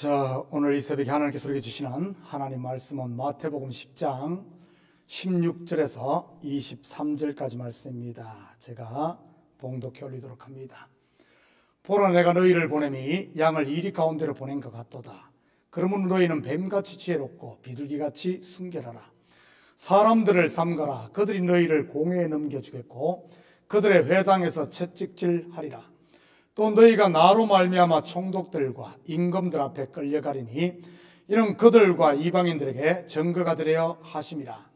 자, 오늘 이 새벽에 하나님께서 우리에게 주시는 하나님 말씀은 마태복음 10장 16절에서 23절까지 말씀입니다. 제가 봉독해 올리도록 합니다. 보라, 내가 너희를 보냄이 양을 이리 가운데로 보낸 것 같도다. 그러므로 너희는 뱀같이 지혜롭고 비둘기같이 순결하라. 사람들을 삼가라. 그들이 너희를 공회에 넘겨주겠고 그들의 회당에서 채찍질하리라. 또 너희가 나로 말미암아 총독들과 임금들 앞에 끌려가리니 이는 그들과 이방인들에게 증거가 되려 하심이라.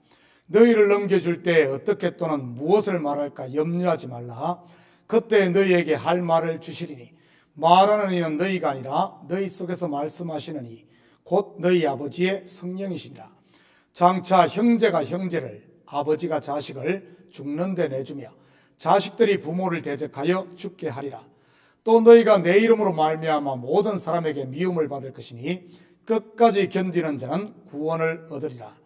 너희를 넘겨줄 때 어떻게 또는 무엇을 말할까 염려하지 말라. 그때 너희에게 할 말을 주시리니 말하는 이는 너희가 아니라 너희 속에서 말씀하시느니 곧 너희 아버지의 성령이시니라. 장차 형제가 형제를, 아버지가 자식을 죽는 데 내주며 자식들이 부모를 대적하여 죽게 하리라. 또 너희가 내 이름으로 말미암아 모든 사람에게 미움을 받을 것이니 끝까지 견디는 자는 구원을 얻으리라.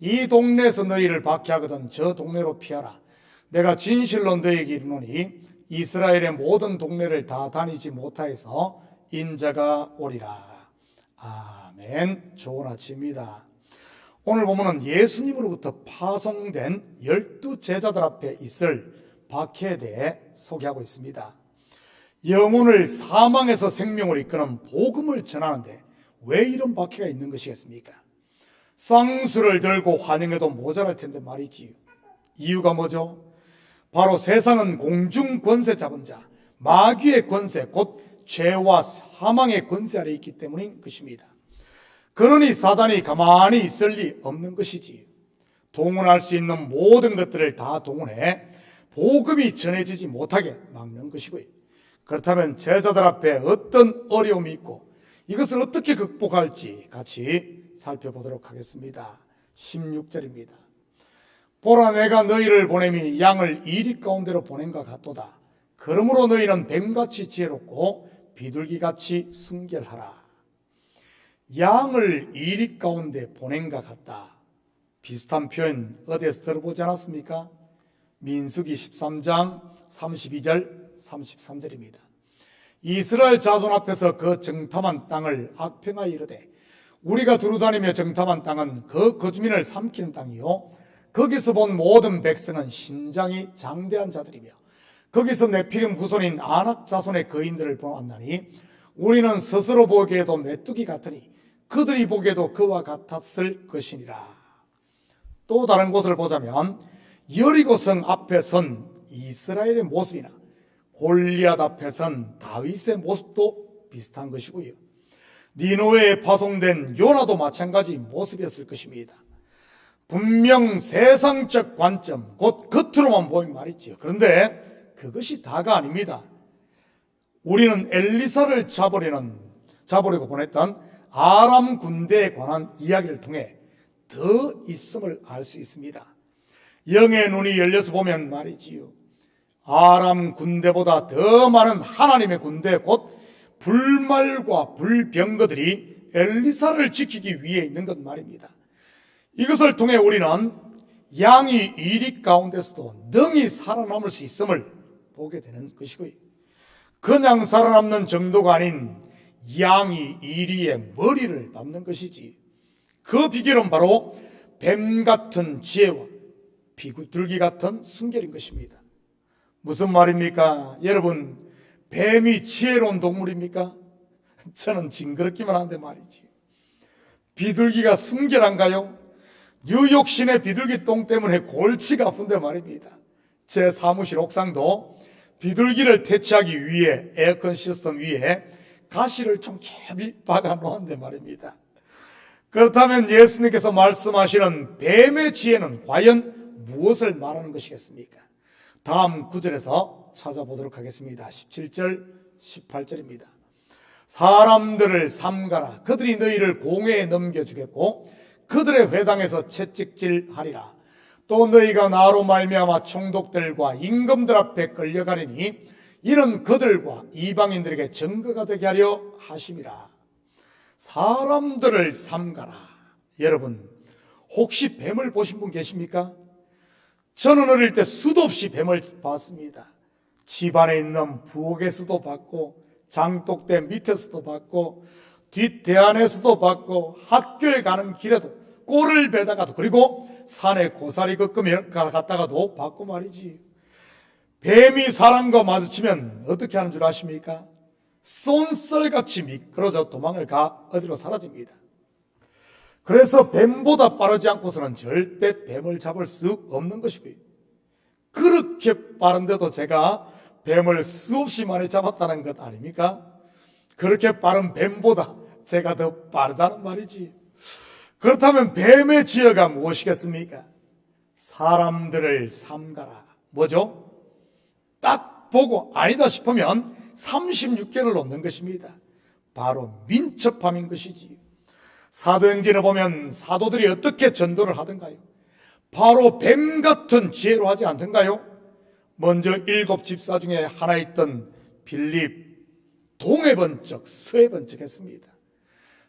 이 동네에서 너희를 박해하거든 저 동네로 피하라. 내가 진실로 너희에게 이르노니 이스라엘의 모든 동네를 다 다니지 못하여서 인자가 오리라. 아멘. 좋은 아침입니다. 오늘 보면은 예수님으로부터 파송된 12 제자들 앞에 있을 박해에 대해 소개하고 있습니다. 영혼을 사망에서 생명으로 이끄는 복음을 전하는데 왜 이런 박해가 있는 것이겠습니까? 쌍수를 들고 환영해도 모자랄 텐데 말이지요. 이유가 뭐죠? 바로 세상은 공중 권세 잡은 자, 마귀의 권세, 곧 죄와 사망의 권세 아래 있기 때문인 것입니다. 그러니 사단이 가만히 있을 리 없는 것이지요. 동원할 수 있는 모든 것들을 다 동원해 복음이 전해지지 못하게 막는 것이고요. 그렇다면 제자들 앞에 어떤 어려움이 있고 이것을 어떻게 극복할지 같이 살펴보도록 하겠습니다. 16절입니다. 보라, 내가 너희를 보냄이 양을 이리 가운데로 보낸 것 같도다. 그러므로 너희는 뱀같이 지혜롭고 비둘기같이 순결하라. 양을 이리 가운데 보낸 것 같다. 비슷한 표현 어디에서 들어보지 않았습니까? 민수기 13장 32절 33절입니다. 이스라엘 자손 앞에서 그 정탐한 땅을 악평하여 이르되 우리가 두루다니며 정탐한 땅은 그 거주민을 삼키는 땅이요 거기서 본 모든 백성은 신장이 장대한 자들이며 거기서 네피림 후손인 아낙 자손의 거인들을 보았나니 우리는 스스로 보기에도 메뚜기 같으니 그들이 보기에도 그와 같았을 것이니라. 또 다른 곳을 보자면 여리고성 앞에 선 이스라엘의 모습이나 골리앗 앞에 선 다윗의 모습도 비슷한 것이고요. 니느웨에 파송된 요나도 마찬가지 모습이었을 것입니다. 분명 세상적 관점, 곧 겉으로만 보면 말이죠. 그런데 그것이 다가 아닙니다. 우리는 엘리사를 잡으려고 보냈던 아람 군대에 관한 이야기를 통해 더 있음을 알 수 있습니다. 영의 눈이 열려서 보면 말이지요. 아람 군대보다 더 많은 하나님의 군대, 곧 불말과 불병거들이 엘리사를 지키기 위해 있는 것 말입니다. 이것을 통해 우리는 양이 이리 가운데서도 능히 살아남을 수 있음을 보게 되는 것이고요. 그냥 살아남는 정도가 아닌 양이 이리의 머리를 밟는 것이지. 그 비결은 바로 뱀 같은 지혜와 비둘기 같은 순결인 것입니다. 무슨 말입니까? 여러분, 뱀이 지혜로운 동물입니까? 저는 징그럽기만 한데 말이지. 비둘기가 순결한가요? 뉴욕 시내 비둘기 똥 때문에 골치가 아픈데 말입니다. 제 사무실 옥상도 비둘기를 퇴치하기 위해 에어컨 시스템 위에 가시를 촘촘히 박아 놓았는데 말입니다. 그렇다면 예수님께서 말씀하시는 뱀의 지혜는 과연 무엇을 말하는 것이겠습니까? 다음 구절에서 찾아보도록 하겠습니다. 17절, 18절입니다. 사람들을 삼가라. 그들이 너희를 공회에 넘겨주겠고 그들의 회당에서 채찍질하리라. 또 너희가 나로 말미암아 총독들과 임금들 앞에 끌려가리니 이는 그들과 이방인들에게 증거가 되게 하려 하심이라. 사람들을 삼가라. 여러분, 혹시 뱀을 보신 분 계십니까? 저는 어릴 때 수도 없이 뱀을 봤습니다. 집안에 있는 부엌에서도 봤고 장독대 밑에서도 봤고 뒷대안에서도 받고 학교에 가는 길에도 꼴을 베다가도 그리고 산에 고사리 꺾으며 갔다가도 받고 말이지. 뱀이 사람과 마주치면 어떻게 하는 줄 아십니까? 쏜썰같이 미끄러져 도망을 가 어디로 사라집니다. 그래서 뱀보다 빠르지 않고서는 절대 뱀을 잡을 수 없는 것이고요. 그렇게 빠른데도 제가 뱀을 수없이 많이 잡았다는 것 아닙니까? 그렇게 빠른 뱀보다 제가 더 빠르다는 말이지. 그렇다면 뱀의 지혜가 무엇이겠습니까? 사람들을 삼가라. 뭐죠? 딱 보고 아니다 싶으면 36개를 놓는 것입니다. 바로 민첩함인 것이지. 사도행전에 보면 사도들이 어떻게 전도를 하던가요? 바로 뱀 같은 지혜로 하지 않던가요? 먼저 7 집사 중에 하나 있던 빌립, 동해 번쩍 서해 번쩍 했습니다.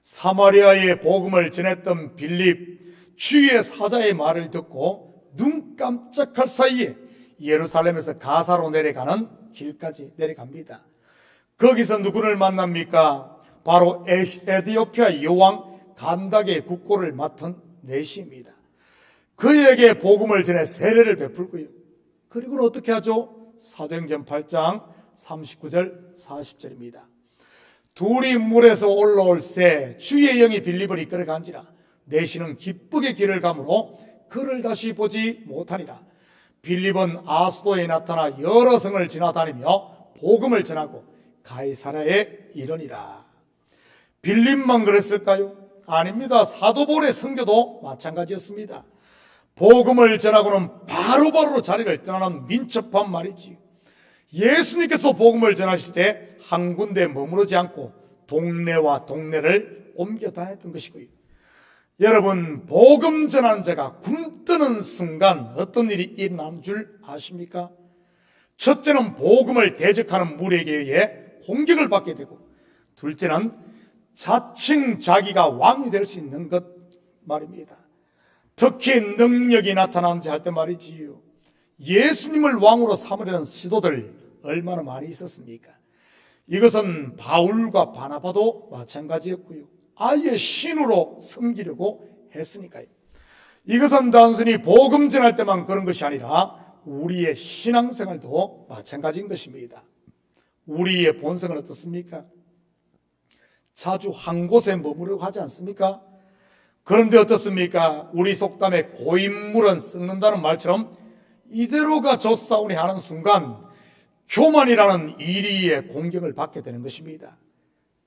사마리아의 복음을 전했던 빌립, 주의 사자의 말을 듣고 눈 깜짝할 사이에 예루살렘에서 가사로 내려가는 길까지 내려갑니다. 거기서 누구를 만납니까? 바로 에티오피아 여왕 간닥의 국고를 맡은 내시입니다. 그에게 복음을 전해 세례를 베풀고요. 그리고는 어떻게 하죠? 사도행전 8장 39절 40절입니다. 둘이 물에서 올라올 새 주의 영이 빌립을 이끌어간지라 내시는 기쁘게 길을 가므로 그를 다시 보지 못하니라. 빌립은 아스도에 나타나 여러 성을 지나다니며 복음을 전하고 가이사랴에 이르니라. 빌립만 그랬을까요? 아닙니다. 사도 바울의 선교도 마찬가지였습니다. 복음을 전하고는 바로바로 자리를 떠나는 민첩한 말이지. 예수님께서 복음을 전하실 때 한 군데 머무르지 않고 동네와 동네를 옮겨 다녔던 것이고요. 여러분, 복음 전하는 자가 굶뜨는 순간 어떤 일이 일어나는 줄 아십니까? 첫째는 복음을 대적하는 무리에게 의해 공격을 받게 되고, 둘째는 자칭 자기가 왕이 될 수 있는 것 말입니다. 특히 능력이 나타나는지 할 때 말이지요. 예수님을 왕으로 삼으려는 시도들 얼마나 많이 있었습니까? 이것은 바울과 바나바도 마찬가지였고요. 아예 신으로 섬기려고 했으니까요. 이것은 단순히 복음 전할 때만 그런 것이 아니라 우리의 신앙생활도 마찬가지인 것입니다. 우리의 본성은 어떻습니까? 자주 한 곳에 머무르고 하지 않습니까? 그런데 어떻습니까? 우리 속담에 고인물은 썩는다는 말처럼 이대로가 좋사오니 하는 순간 교만이라는 이리의 공격을 받게 되는 것입니다.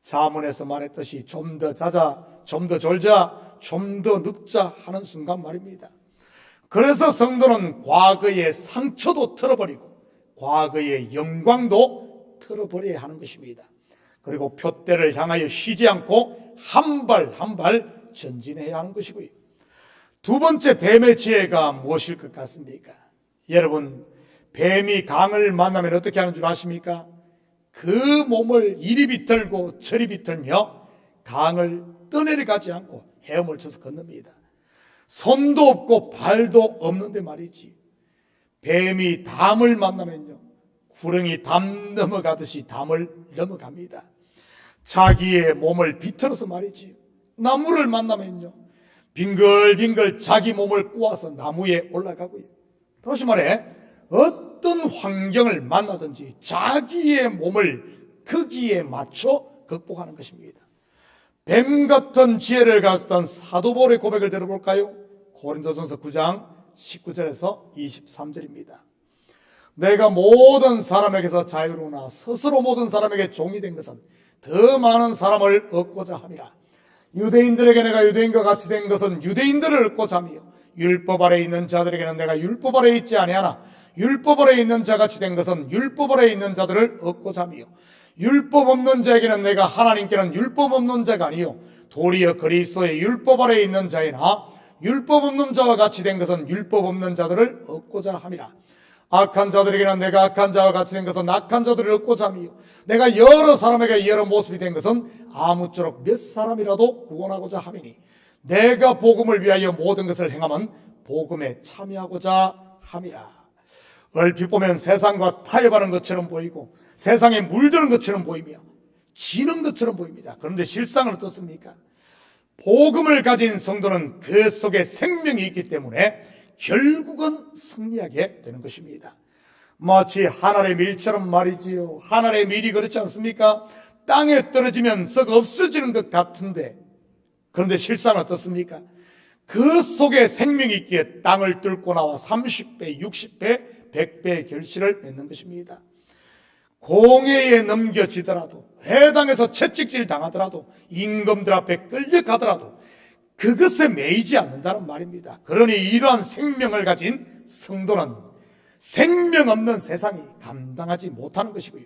자문에서 말했듯이 좀 더 자자, 좀 더 졸자, 좀 더 눕자 하는 순간 말입니다. 그래서 성도는 과거의 상처도 털어버리고 과거의 영광도 털어버려야 하는 것입니다. 그리고 표대를 향하여 쉬지 않고 한 발 한 발 전진해야 하는 것이고요. 두 번째 뱀의 지혜가 무엇일 것 같습니까? 여러분, 뱀이 강을 만나면 어떻게 하는 줄 아십니까? 그 몸을 이리 비틀고 저리 비틀며 강을 떠내려가지 않고 헤엄을 쳐서 건넙니다. 손도 없고 발도 없는데 말이지. 뱀이 담을 만나면요, 구렁이 담 넘어가듯이 담을 넘어갑니다. 자기의 몸을 비틀어서 말이지. 나무를 만나면요, 빙글빙글 자기 몸을 꼬아서 나무에 올라가고요. 다시 말해, 어떤 환경을 만나든지 자기의 몸을 거기에 맞춰 극복하는 것입니다. 뱀 같은 지혜를 가졌던 사도 바울의 고백을 들어볼까요? 고린도전서 9장 19절에서 23절입니다. 내가 모든 사람에게서 자유로우나 스스로 모든 사람에게 종이 된 것은 더 많은 사람을 얻고자 함이라. 유대인들에게 내가 유대인과 같이 된 것은 유대인들을 얻고자 하며 율법 아래에 있는 자들에게는 내가 율법 아래에 있지 아니하나 율법 아래에 있는 자같이 된 것은 율법 아래에 있는 자들을 얻고자 하며 율법 없는 자에게는 내가 하나님께는 율법 없는 자가 아니요 도리어 그리스도의 율법 아래에 있는 자이나 율법 없는 자와 같이 된 것은 율법 없는 자들을 얻고자 함이라. 악한 자들에게는 내가 악한 자와 같이 된 것은 악한 자들을 얻고자 하며 내가 여러 사람에게 여러 모습이 된 것은 아무쪼록 몇 사람이라도 구원하고자 함이니 내가 복음을 위하여 모든 것을 행함은 복음에 참여하고자 함이라. 얼핏 보면 세상과 타협하는 것처럼 보이고 세상에 물드는 것처럼 보이며 지는 것처럼 보입니다. 그런데 실상은 어떻습니까? 복음을 가진 성도는 그 속에 생명이 있기 때문에 결국은 승리하게 되는 것입니다. 마치 한 알의 밀처럼 말이지요. 한 알의 밀이 그렇지 않습니까? 땅에 떨어지면 썩 없어지는 것 같은데, 그런데 실상은 어떻습니까? 그 속에 생명이 있기에 땅을 뚫고 나와 30배, 60배, 100배의 결실을 맺는 것입니다. 공회에 넘겨지더라도, 회당에서 채찍질 당하더라도, 임금들 앞에 끌려가더라도 그것에 매이지 않는다는 말입니다. 그러니 이러한 생명을 가진 성도는 생명 없는 세상이 감당하지 못하는 것이고요.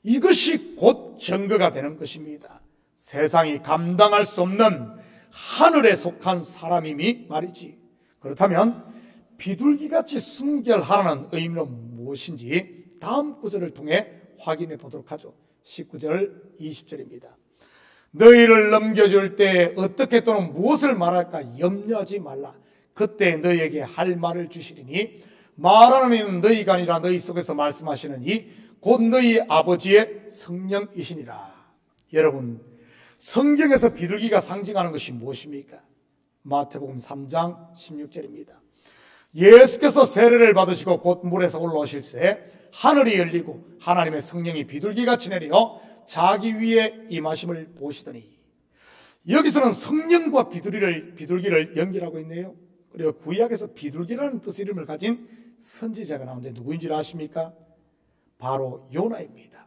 이것이 곧 증거가 되는 것입니다. 세상이 감당할 수 없는 하늘에 속한 사람임이 말이지. 그렇다면 비둘기같이 순결하라는 의미는 무엇인지 다음 구절을 통해 확인해 보도록 하죠. 19절 20절입니다. 너희를 넘겨줄 때 어떻게 또는 무엇을 말할까 염려하지 말라. 그때 너희에게 할 말을 주시리니 말하는 이는 너희가 아니라 너희 속에서 말씀하시는 이 곧 너희 아버지의 성령이시니라. 여러분, 성경에서 비둘기가 상징하는 것이 무엇입니까? 마태복음 3장 16절입니다. 예수께서 세례를 받으시고 곧 물에서 올라오실 때 하늘이 열리고 하나님의 성령이 비둘기같이 내려 자기 위에 임하심을 보시더니, 여기서는 성령과 비둘기를 연결하고 있네요. 그리고 구약에서 비둘기라는 뜻의 이름을 가진 선지자가 나오는데 누구인지 아십니까? 바로 요나입니다.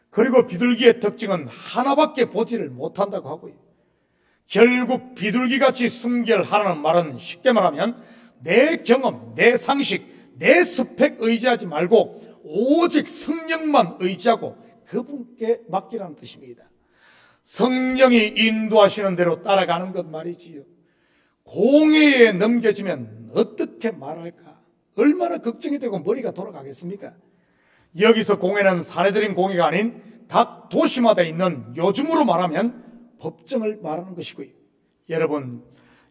그리고 비둘기의 특징은 하나밖에 보지를 못한다고 하고요. 결국 비둘기같이 순결하라는 말은 쉽게 말하면 내 경험, 내 상식, 내 스펙 의지하지 말고 오직 성령만 의지하고 그분께 맡기라는 뜻입니다. 성령이 인도하시는 대로 따라가는 것 말이지요. 공회에 넘겨지면 어떻게 말할까? 얼마나 걱정이 되고 머리가 돌아가겠습니까? 여기서 공회는 사내들인 공회가 아닌 각 도시마다 있는, 요즘으로 말하면 법정을 말하는 것이고요. 여러분,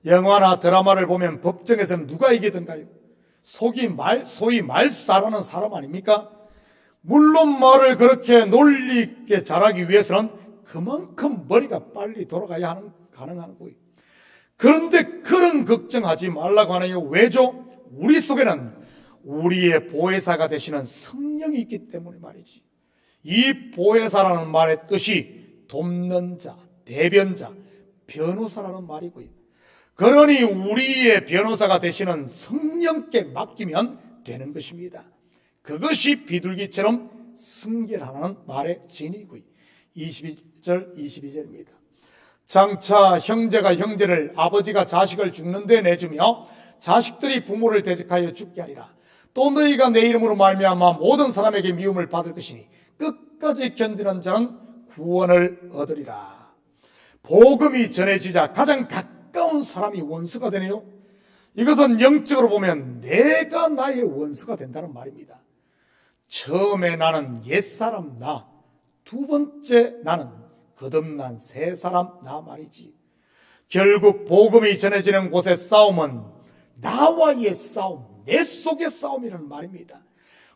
영화나 드라마를 보면 법정에서는 누가 이기던가요? 소위 말살하는 사람 아닙니까? 물론 말을 그렇게 논리 있게 잘하기 위해서는 그만큼 머리가 빨리 돌아가야 가능한 거예요. 그런데 그런 걱정하지 말라고 하네요. 왜죠? 우리 속에는 우리의 보혜사가 되시는 성령이 있기 때문에 말이지. 이 보혜사라는 말의 뜻이 돕는 자, 대변자, 변호사라는 말이고요. 그러니 우리의 변호사가 되시는 성령께 맡기면 되는 것입니다. 그것이 비둘기처럼 순결하라는 말의 진이고요. 21절, 22절입니다. 장차 형제가 형제를, 아버지가 자식을 죽는 데 내주며 자식들이 부모를 대적하여 죽게 하리라. 또 너희가 내 이름으로 말미암아 모든 사람에게 미움을 받을 것이니 끝까지 견디는 자는 구원을 얻으리라. 복음이 전해지자 가장 가까운 사람이 원수가 되네요. 이것은 영적으로 보면 내가 나의 원수가 된다는 말입니다. 처음에 나는 옛사람 나, 두 번째 나는 거듭난 새 사람 나 말이지. 결국 복음이 전해지는 곳의 싸움은 나와의 싸움, 내 속의 싸움이라는 말입니다.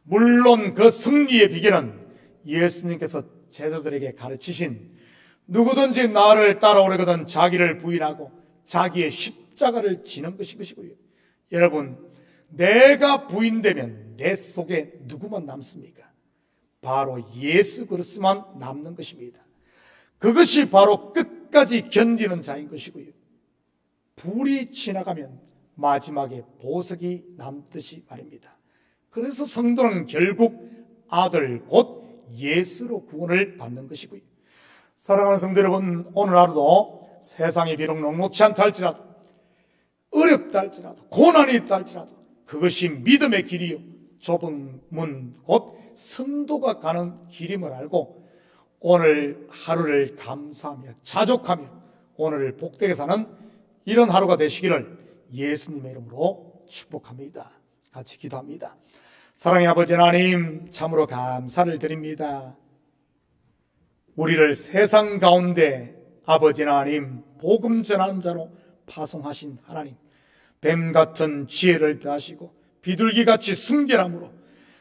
물론 그 승리의 비결은 예수님께서 제자들에게 가르치신 누구든지 나를 따라오려거든 자기를 부인하고 자기의 십자가를 지는 것이고요. 여러분, 내가 부인되면 내 속에 누구만 남습니까? 바로 예수 그리스도만 남는 것입니다. 그것이 바로 끝까지 견디는 자인 것이고요. 불이 지나가면 마지막에 보석이 남듯이 말입니다. 그래서 성도는 결국 아들 곧 예수로 구원을 받는 것이고요. 사랑하는 성도 여러분, 오늘 하루도 세상이 비록 녹록지 않다 할지라도, 어렵다 할지라도, 고난이 있다 할지라도 그것이 믿음의 길이요 좁은 문 곧 성도가 가는 길임을 알고 오늘 하루를 감사하며 자족하며 오늘을 복되게 사는 이런 하루가 되시기를 예수님의 이름으로 축복합니다. 같이 기도합니다. 사랑의 아버지 하나님, 참으로 감사를 드립니다. 우리를 세상 가운데 아버지 하나님 복음 전하는 자로 파송하신 하나님, 뱀같은 지혜를 더하시고 비둘기같이 순결함으로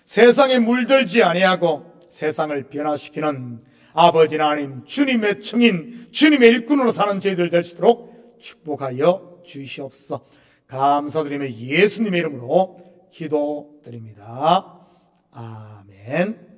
세상에 물들지 아니하고 세상을 변화시키는 아버지 하나님, 주님의 증인, 주님의 일꾼으로 사는 저희들 될 수 있도록 축복하여 주시옵소서. 감사드리며 예수님의 이름으로 기도드립니다. 아멘.